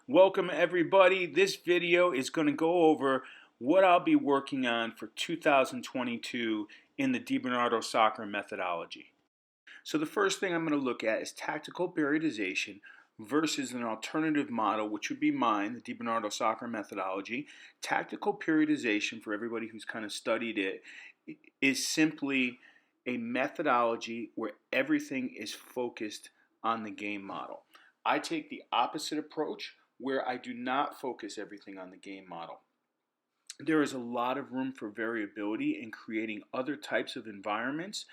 Welcome everybody. This video is going to go over what I'll be working on for 2022 in the DiBernardo soccer methodology. So the first thing I'm going to look at is tactical periodization versus an alternative model, which would be mine, the DiBernardo soccer methodology. Tactical periodization, for everybody who's kind of studied it, is simply a methodology where everything is focused on the game model. I take the opposite approach where I do not focus everything on the game model. There is a lot of room for variability in creating other types of environments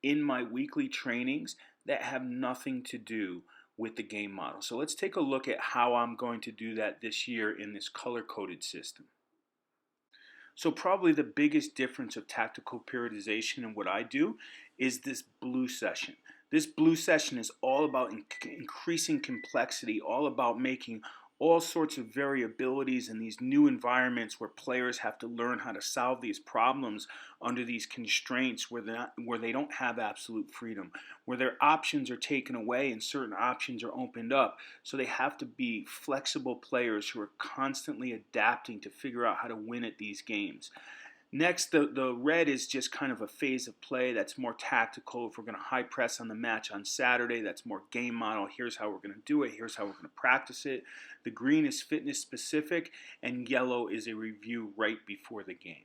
in my weekly trainings that have nothing to do with the game model. So let's take a look at how I'm going to do that this year in this color-coded system. So probably the biggest difference of tactical periodization and what I do is this blue session. This blue session is all about increasing complexity, all about making all sorts of variabilities in these new environments where players have to learn how to solve these problems under these constraints where they don't have absolute freedom, where their options are taken away and certain options are opened up. So they have to be flexible players who are constantly adapting to figure out how to win at these games. Next, the red is just kind of a phase of play that's more tactical. If we're going to high press on the match on Saturday, that's more game model. Here's how we're going to do it. Here's how we're going to practice it. The green is fitness specific, and yellow is a review right before the game.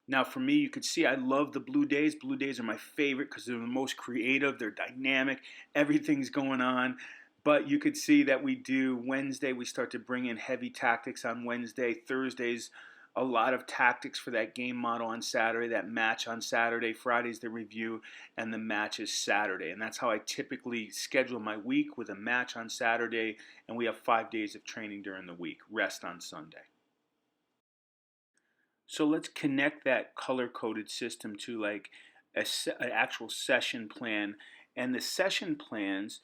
Now for me, you could see I love the blue days. Blue days are my favorite because they're the most creative. They're dynamic. Everything's going on. But you could see that we do Wednesday, we start to bring in heavy tactics on Wednesday. Thursdays, a lot of tactics for that game model on Saturday, that match on Saturday. Friday's the review, and the match is Saturday. And that's how I typically schedule my week, with a match on Saturday, and we have 5 days of training during the week, rest on Sunday. So let's connect that color-coded system to like an actual session plan. And the session plans,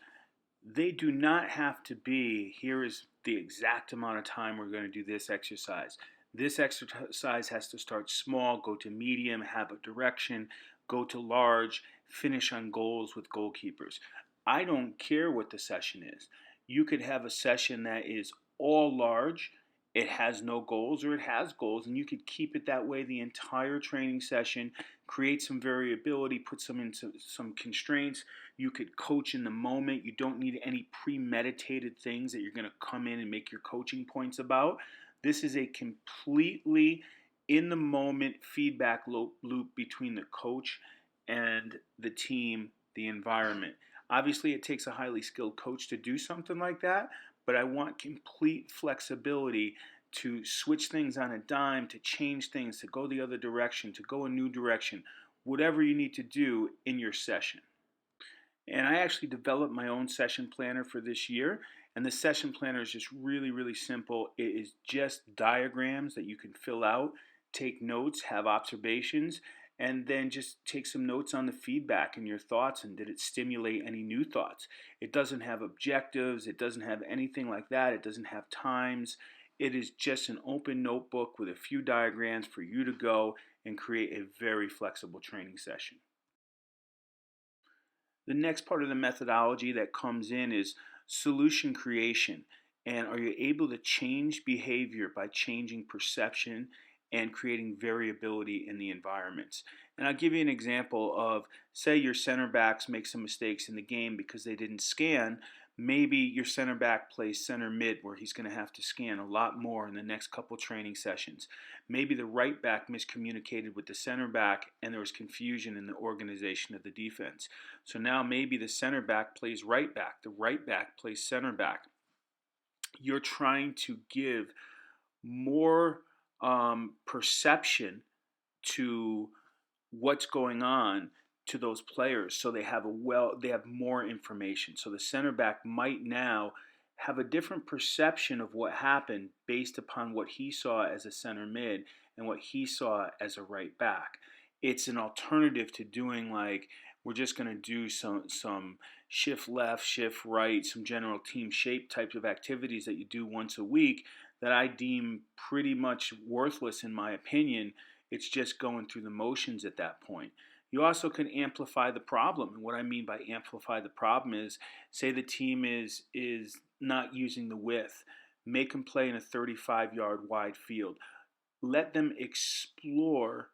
they do not have to be, here is the exact amount of time we're going to do this exercise. This exercise has to start small, go to medium, have a direction, go to large, finish on goals with goalkeepers. I don't care what the session is. You could have a session that is all large, it has no goals, or it has goals, and you could keep it that way the entire training session, create some variability, put some into some constraints. You could coach in the moment. You don't need any premeditated things that you're going to come in and make your coaching points about. This is a completely in the moment feedback loop between the coach and the team, the environment. Obviously, it takes a highly skilled coach to do something like that, but I want complete flexibility to switch things on a dime, to change things, to go the other direction, to go a new direction, whatever you need to do in your session. And I actually developed my own session planner for this year. And the session planner is just really, really simple. It is just diagrams that you can fill out, take notes, have observations, and then just take some notes on the feedback and your thoughts, and did it stimulate any new thoughts. It doesn't have objectives. It doesn't have anything like that. It doesn't have times. It is just an open notebook with a few diagrams for you to go and create a very flexible training session. The next part of the methodology that comes in is solution creation. And are you able to change behavior by changing perception and creating variability in the environments? And I'll give you an example of, say your center backs make some mistakes in the game because they didn't scan. Maybe your center back plays center mid, where he's going to have to scan a lot more in the next couple training sessions. Maybe the right back miscommunicated with the center back and there was confusion in the organization of the defense. So now maybe the center back plays right back, the right back plays center back. You're trying to give more perception to what's going on to those players, so they have more information. So the center back might now have a different perception of what happened based upon what he saw as a center mid and what he saw as a right back. It's an alternative to doing like, we're just going to do some shift left, shift right, some general team shape types of activities that you do once a week that I deem pretty much worthless in my opinion. It's just going through the motions at that point. You also can amplify the problem. And what I mean by amplify the problem is, say the team is not using the width. make them play in a 35-yard wide field. Let them explore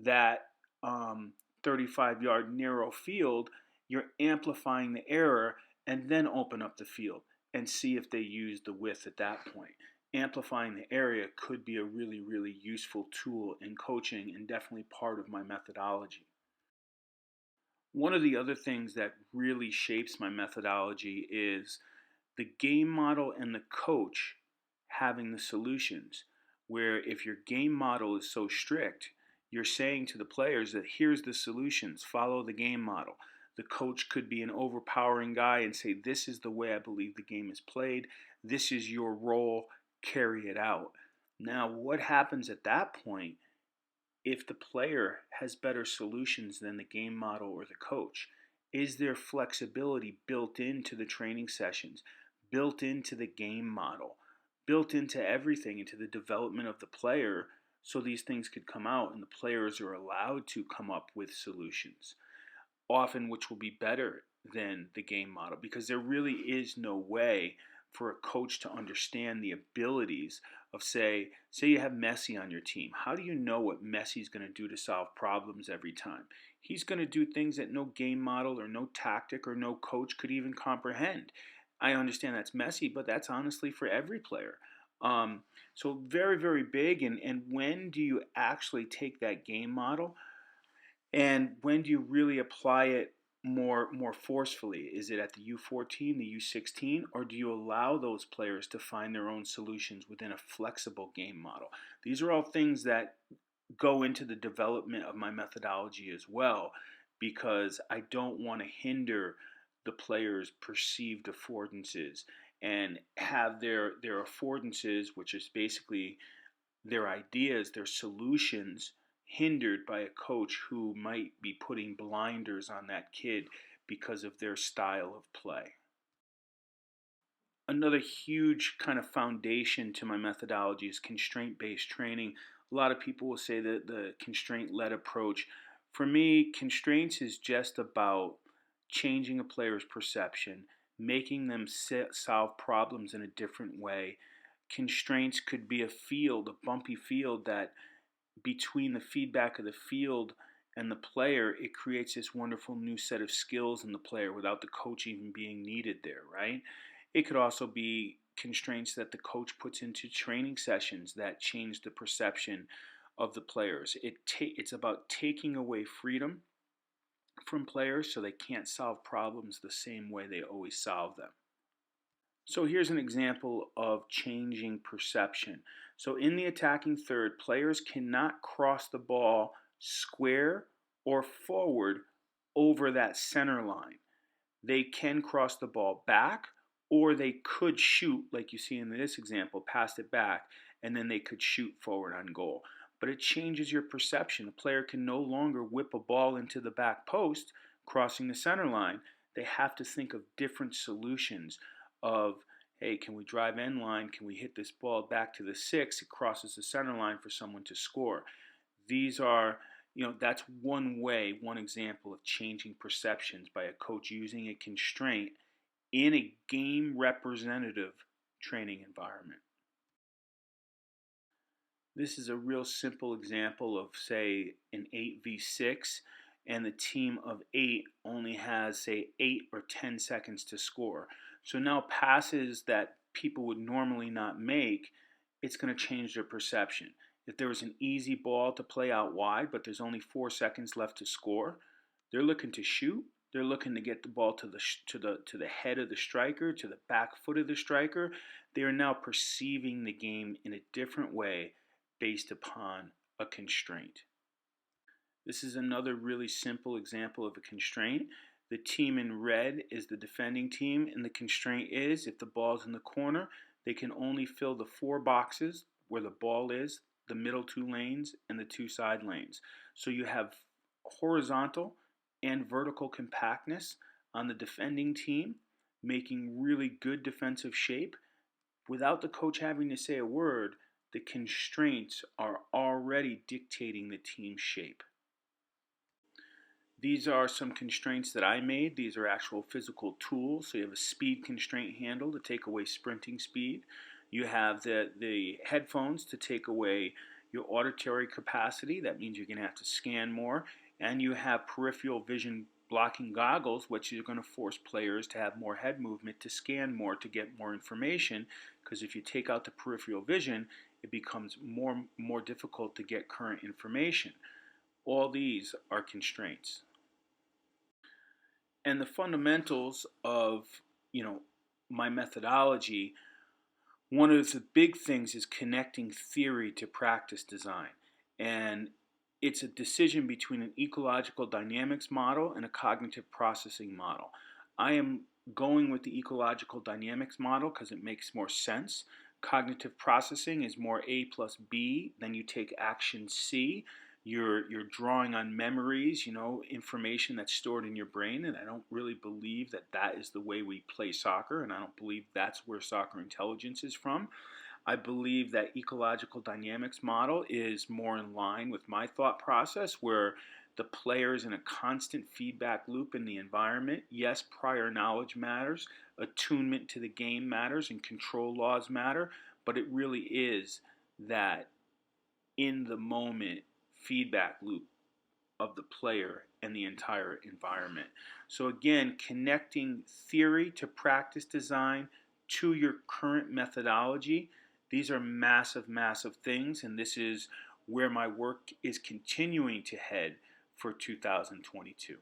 that 35-yard narrow field. You're amplifying the error, and then open up the field and see if they use the width at that point. Amplifying the area could be a really, really useful tool in coaching and definitely part of my methodology. One of the other things that really shapes my methodology is the game model and the coach having the solutions. Where if your game model is so strict, you're saying to the players that here's the solutions, follow the game model. The coach could be an overpowering guy and say, this is the way I believe the game is played. This is your role, carry it out. Now, what happens at that point if the player has better solutions than the game model or the coach? Is there flexibility built into the training sessions, built into the game model, built into everything, into the development of the player, so these things could come out and the players are allowed to come up with solutions, often which will be better than the game model, because there really is no way for a coach to understand the abilities of, say you have Messi on your team. How do you know what Messi's going to do to solve problems every time? He's going to do things that no game model or no tactic or no coach could even comprehend. I understand that's Messi, but that's honestly for every player. So very, very big. And when do you actually take that game model, and when do you really apply it more forcefully? Is it at the U14, the U16, or do you allow those players to find their own solutions within a flexible game model? These are all things that go into the development of my methodology as well, because I don't want to hinder the players' perceived affordances and have their affordances, which is basically their ideas, their solutions, hindered by a coach who might be putting blinders on that kid because of their style of play. Another huge kind of foundation to my methodology is constraint-based training. A lot of people will say that the constraint-led approach. For me, constraints is just about changing a player's perception, making them solve problems in a different way. Constraints could be a field, a bumpy field, that between the feedback of the field and the player, it creates this wonderful new set of skills in the player without the coach even being needed there, right? It could also be constraints that the coach puts into training sessions that change the perception of the players. It's about taking away freedom from players so they can't solve problems the same way they always solve them. So here's an example of changing perception. So in the attacking third, players cannot cross the ball square or forward over that center line. They can cross the ball back, or they could shoot, like you see in this example, pass it back, and then they could shoot forward on goal. But it changes your perception. A player can no longer whip a ball into the back post, crossing the center line. They have to think of different solutions of, hey, can we drive end line? Can we hit this ball back to the 6? It crosses the center line for someone to score. These are, that's one way, one example of changing perceptions by a coach using a constraint in a game representative training environment. This is a real simple example of, say, an 8v6, and the team of 8 only has, say, 8 or 10 seconds to score. So now passes that people would normally not make, it's going to change their perception. If there was an easy ball to play out wide, but there's only 4 seconds left to score, they're looking to shoot. They're looking to get the ball to the head of the striker, to the back foot of the striker. They are now perceiving the game in a different way based upon a constraint. This is another really simple example of a constraint. The team in red is the defending team, and the constraint is, if the ball's in the corner, they can only fill the 4 boxes where the ball is, the middle 2 lanes, and the 2 side lanes. So you have horizontal and vertical compactness on the defending team, making really good defensive shape. Without the coach having to say a word, the constraints are already dictating the team's shape. These are some constraints that I made. These are actual physical tools. So you have a speed constraint handle to take away sprinting speed. You have the headphones to take away your auditory capacity. That means you're going to have to scan more. And you have peripheral vision blocking goggles, which are going to force players to have more head movement to scan more to get more information. Because if you take out the peripheral vision, it becomes more difficult to get current information. All these are constraints. And the fundamentals of, you know, my methodology, one of the big things is connecting theory to practice design. And it's a decision between an ecological dynamics model and a cognitive processing model. I am going with the ecological dynamics model because it makes more sense. Cognitive processing is more A plus B, then you take action C. You're drawing on memories, information that's stored in your brain, and I don't really believe that that is the way we play soccer, and I don't believe that's where soccer intelligence is from. I believe that ecological dynamics model is more in line with my thought process, where the player is in a constant feedback loop in the environment. Yes, prior knowledge matters, attunement to the game matters, and control laws matter, but it really is that in the moment feedback loop of the player and the entire environment. So again, connecting theory to practice design to your current methodology, these are massive, massive things, and this is where my work is continuing to head for 2022.